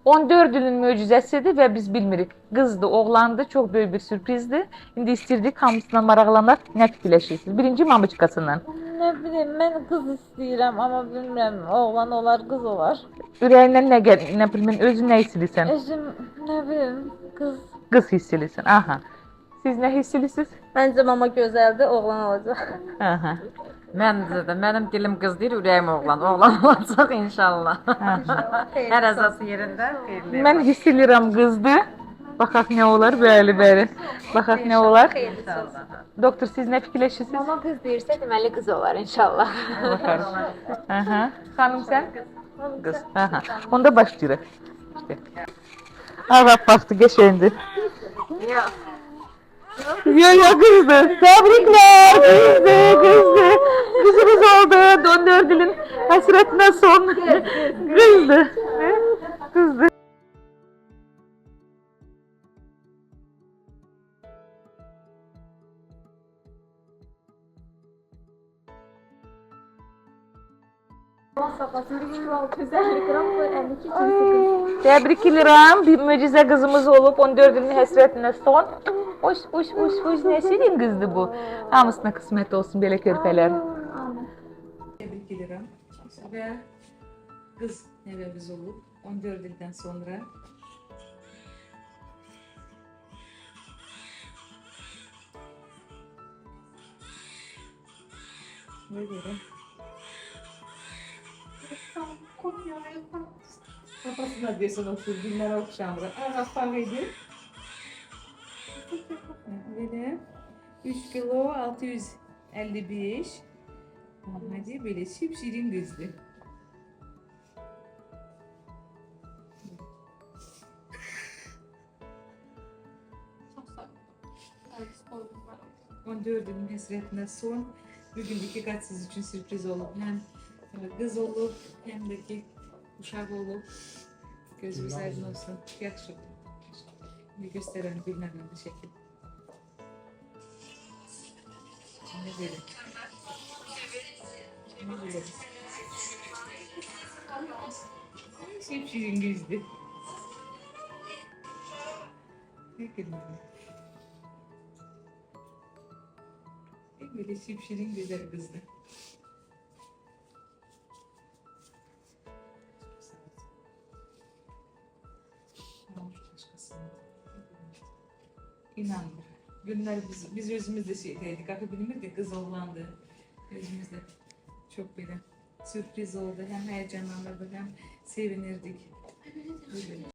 14 ilin möcüzəsidir və biz bilmirik. Qızdı, oğlandı, çox böyük bir sürprizdir. İndi istirdik hamısına maraqlanaq. Nə fikirləşirsiniz? Birinci mamıçkasından. Ne bileyim ben kız istiyorum ama bilmiyorum oğlan olar kız olar. Ürəyindən nə gəlir? Nə bilim, özün nə hiss edirsən? Eşim ne bileyim kız. Qız hiss edirsən. Aha. Siz nə hiss edirsiniz? Bence mama güzeldi oğlan olacak. Aha. Məncə də mənim dilim qız deyir, ürəyim oğlan. Oğlan olacaq inşallah. Hər əzası yerində xeyirli. Mən hiss edirəm qızdı. Baxaq nə olar? Bəli, bəli. Baxaq nə olar? Doktor, siz nə fikirləşirsiniz? Mama kız deyirsə deməli kız olar inşallah. Baxarıq. Aha. Xanım sən? Qız. Aha. Onda başlayırıq. İşte. Arap baxdı, qəşəngdir. Ya kızdı. Tebrikler. Kızdı. Kızımız oldu. 14 ilin hasretine son. Kızdı. Kızdı. Tebrik ederim. Bir mucize kızımız olup 14 ilin hasretine son. Hoş hoş hoş hoş ne senin kızdı bu. Hamısına kısmet olsun böyle körpeler. Tebrik ederim. Ve kız nevemiz olup 14 ilden sonra ne diyorum? Kafasına diyorsun o sürgünler okşamda. Arap paraydı. Böyle 3 kilo 655. Hadi böyle şipşirin kızdı. On dördünün hasretine son. Bugün iki kat siz için sürpriz olup hem kız olup hem de ki uşak olup gözümüz aydın olsun. Yakışık. Bir gösterelim bilmem bir şekilde. Ne böyle? Ne böyle? Şipşirin kızdı. Ne kadar? Böyle şipşirin güzel kızdı. İnandır. Günler biz özümüzde şeydeydik. Akı bilmirdik kız oğlandı. Özümüzde çok böyle sürpriz oldu. Hem heyecanlanırdık hem sevinirdik. Böyle.